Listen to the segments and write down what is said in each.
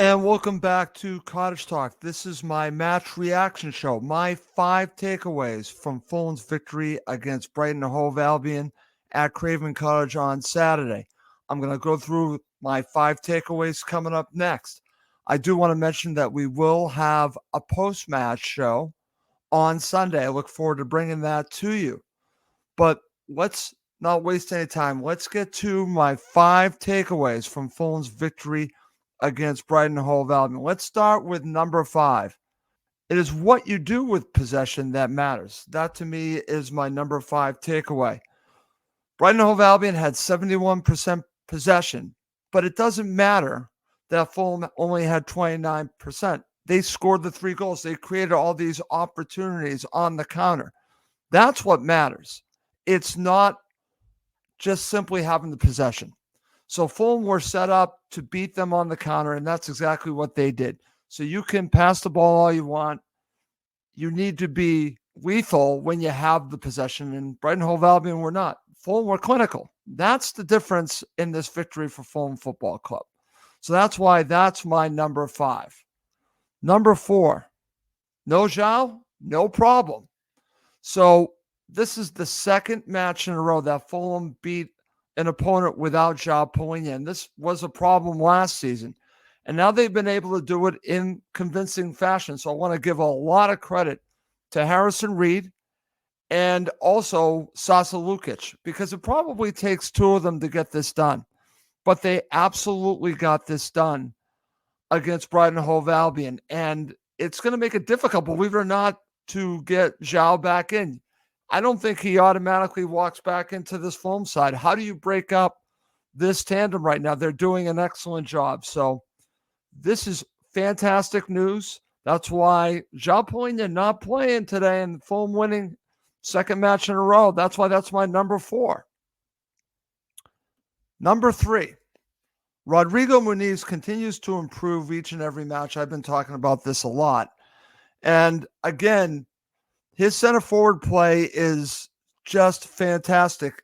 And welcome back to Cottage Talk. This is my match reaction show. My 5 takeaways from Fulham's victory against Brighton Hove Albion at Craven Cottage on Saturday. I'm going to go through my 5 takeaways coming up next. I do want to mention that we will have a post-match show on Sunday. I look forward to bringing that to you. But let's not waste any time. Let's get to my 5 takeaways from Fulham's victory against Brighton Hove Albion. Let's start with number 5. It is what you do with possession that matters. That to me is my number 5 takeaway. Brighton Hove Albion had 71% possession, but it doesn't matter that Fulham only had 29%. They scored the 3 goals. They created all these opportunities on the counter. That's what matters. It's not just simply having the possession. So Fulham were set up to beat them on the counter, and that's exactly what they did. So you can pass the ball all you want. You need to be lethal when you have the possession, and Brighton Hove Albion were not. Fulham were clinical. That's the difference in this victory for Fulham Football Club. So that's why that's my number 5. Number 4, no João, no problem. So this is the second match in a row that Fulham beat an opponent without João Palhinha. And this was a problem last season. And now they've been able to do it in convincing fashion. So I want to give a lot of credit to Harrison Reed and also Sasa Lukic, because it probably takes 2 of them to get this done. But they absolutely got this done against Brighton Hove Albion. And it's going to make it difficult, believe it or not, to get João back in. I don't think he automatically walks back into this Fulham side. How do you break up this tandem right now? They're doing an excellent job. So this is fantastic news. That's why João Palhinha not playing today and Fulham winning second match in a row. That's why that's my number 4. Number 3, Rodrigo Muniz continues to improve each and every match. I've been talking about this a lot. And again, his center forward play is just fantastic.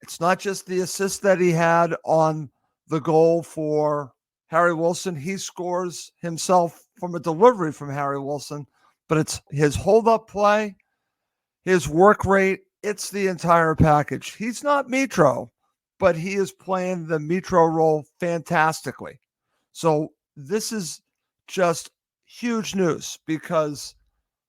It's not just the assist that he had on the goal for Harry Wilson. He scores himself from a delivery from Harry Wilson, but it's his hold-up play, his work rate. It's the entire package. He's not Mitro, but he is playing the Mitro role fantastically. So this is just huge news because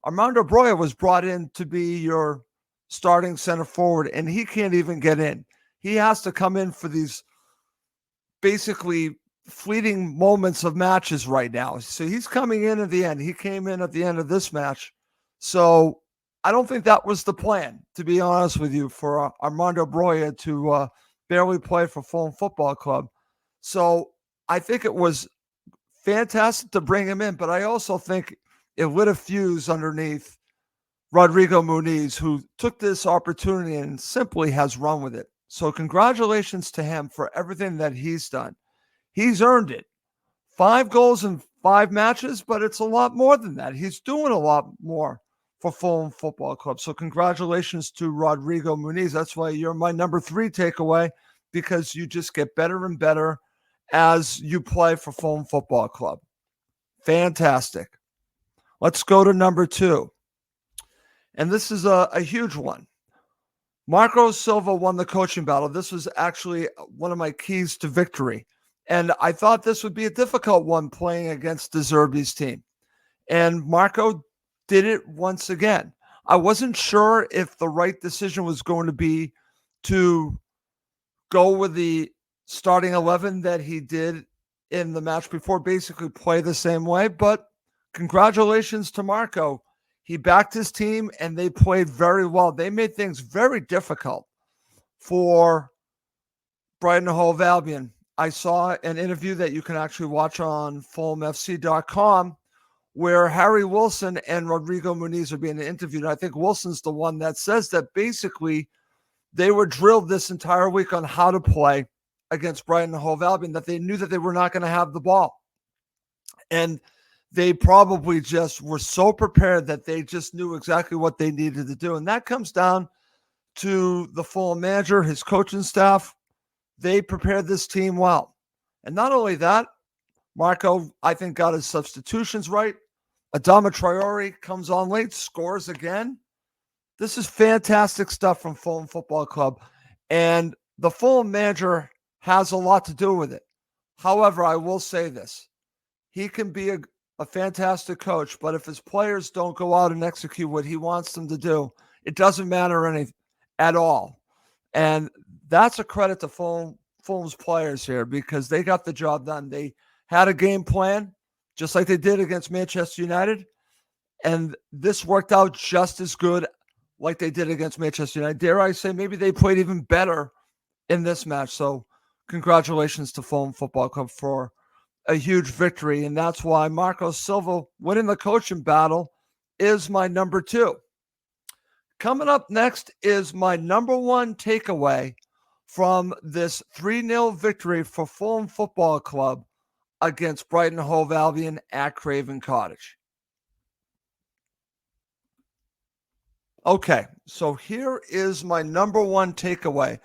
Armando Broja was brought in to be your starting center forward, and he can't even get in. He has to come in for these basically fleeting moments of matches right now. So he's coming in at the end. He came in at the end of this match. So I don't think that was the plan, to be honest with you, for Armando Broja to barely play for Fulham Football Club. So I think it was fantastic to bring him in, but I also think it lit a fuse underneath Rodrigo Muniz, who took this opportunity and simply has run with it. So congratulations to him for everything that he's done. He's earned it. 5 goals in 5 matches, but it's a lot more than that. He's doing a lot more for Fulham Football Club. So congratulations to Rodrigo Muniz. That's why you're my number 3 takeaway, because you just get better and better as you play for Fulham Football Club. Fantastic. Let's go to number 2. And this is a huge one. Marco Silva won the coaching battle. This was actually one of my keys to victory. And I thought this would be a difficult one playing against De Zerbi's team. And Marco did it once again. I wasn't sure if the right decision was going to be to go with the starting 11 that he did in the match before, basically play the same way, but congratulations to Marco. He backed his team, and they played very well. They made things very difficult for Brighton Hove Albion. I saw an interview that you can actually watch on FulhamFC.com where Harry Wilson and Rodrigo Muniz are being interviewed. I think Wilson's the one that says that basically they were drilled this entire week on how to play against Brighton Hove Albion, that they knew that they were not going to have the ball. And they probably just were so prepared that they just knew exactly what they needed to do. And that comes down to the Fulham manager, his coaching staff. They prepared this team well. And not only that, Marco, I think, got his substitutions right. Adama Traore comes on late, scores again. This is fantastic stuff from Fulham Football Club. And the Fulham manager has a lot to do with it. However, I will say this. He can be a fantastic coach, but if his players don't go out and execute what he wants them to do, it doesn't matter at all. And that's a credit to Fulham's players here because they got the job done. They had a game plan, just like they did against Manchester United, and this worked out just as good like they did against Manchester United. Dare I say, maybe they played even better in this match. So congratulations to Fulham Football Club for a huge victory, and that's why Marco Silva winning the coaching battle is my number 2. Coming up next is my number 1 takeaway from this 3-0 victory for Fulham Football Club against Brighton Hove Albion at Craven Cottage. Okay, so here is my number 1 takeaway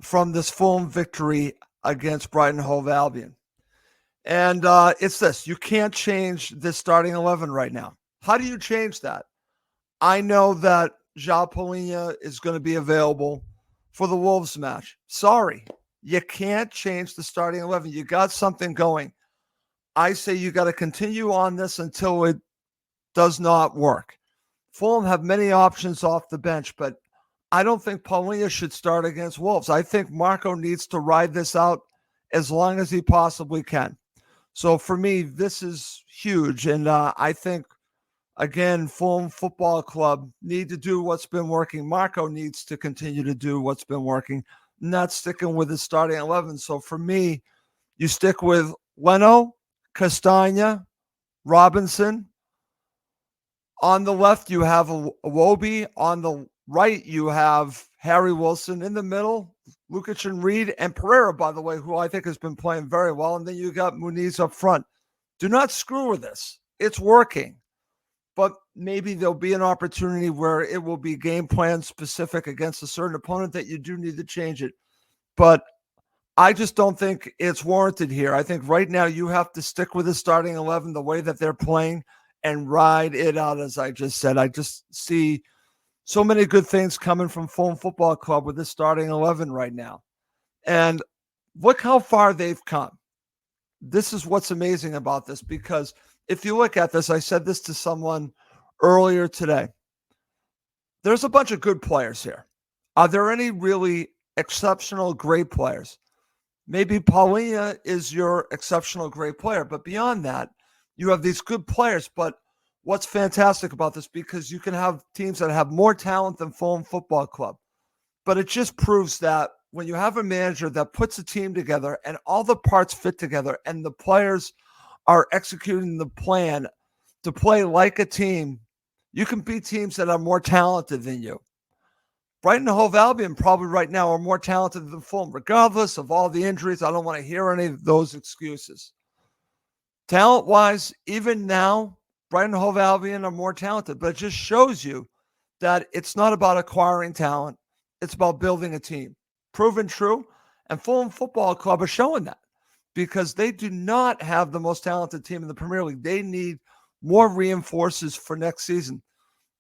from this Fulham victory against Brighton Hove Albion. And it's this. You can't change this starting 11 right now. How do you change that? I know that João Palhinha is going to be available for the Wolves match. Sorry, you can't change the starting 11. You got something going. I say you got to continue on this until it does not work. Fulham have many options off the bench, but I don't think Palhinha should start against Wolves. I think Marco needs to ride this out as long as he possibly can. So for me, this is huge. And I think, again, Fulham Football Club need to do what's been working. Marco needs to continue to do what's been working, not sticking with his starting 11. So for me, you stick with Leno, Castagna, Robinson. On the left, you have Iwobi. On the right, you have Harry Wilson. In the middle, Lukic and Reed, and Pereira, by the way, who I think has been playing very well. And then you got Muniz up front. Do not screw with this. It's working. But maybe there'll be an opportunity where it will be game plan specific against a certain opponent that you do need to change it. But I just don't think it's warranted here. I think right now you have to stick with the starting 11 the way that they're playing and ride it out, as I just said. I just see so many good things coming from Fulham Football Club with this starting 11 right now. And look how far they've come. This is what's amazing about this, because if you look at this, I said this to someone earlier today. There's a bunch of good players here. Are there any really exceptional, great players? Maybe Palhinha is your exceptional, great player, but beyond that, you have these good players. But what's fantastic about this, because you can have teams that have more talent than Fulham Football Club, but it just proves that when you have a manager that puts a team together and all the parts fit together and the players are executing the plan to play like a team, you can beat teams that are more talented than you. Brighton Hove Albion probably right now are more talented than Fulham, regardless of all the injuries. I don't want to hear any of those excuses. Talent-wise, even now, Brighton Hove Albion are more talented, but it just shows you that it's not about acquiring talent. It's about building a team. Proven true, and Fulham Football Club are showing that, because they do not have the most talented team in the Premier League. They need more reinforcements for next season.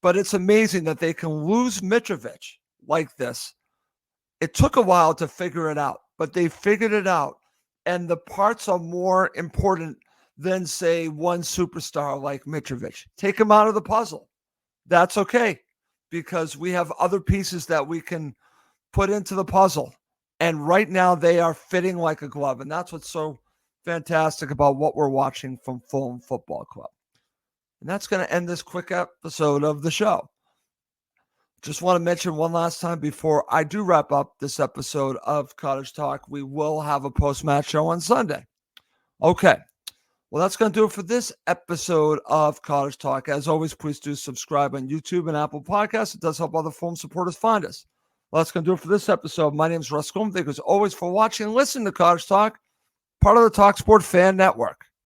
But it's amazing that they can lose Mitrovic like this. It took a while to figure it out, but they figured it out. And the parts are more important than, say, one superstar like Mitrovic. Take him out of the puzzle. That's okay, because we have other pieces that we can put into the puzzle. And right now they are fitting like a glove. And that's what's so fantastic about what we're watching from Fulham Football Club. And that's going to end this quick episode of the show. Just want to mention one last time before I do wrap up this episode of Cottage Talk, we will have a post-match show on Sunday. Okay. Well, that's going to do it for this episode of Cottage Talk. As always, please do subscribe on YouTube and Apple Podcasts. It does help other Fulham supporters find us. Well, that's going to do it for this episode. My name is Russ Goldman. Thank you as always for watching and listening to Cottage Talk, part of the talkSPORT Fan Network.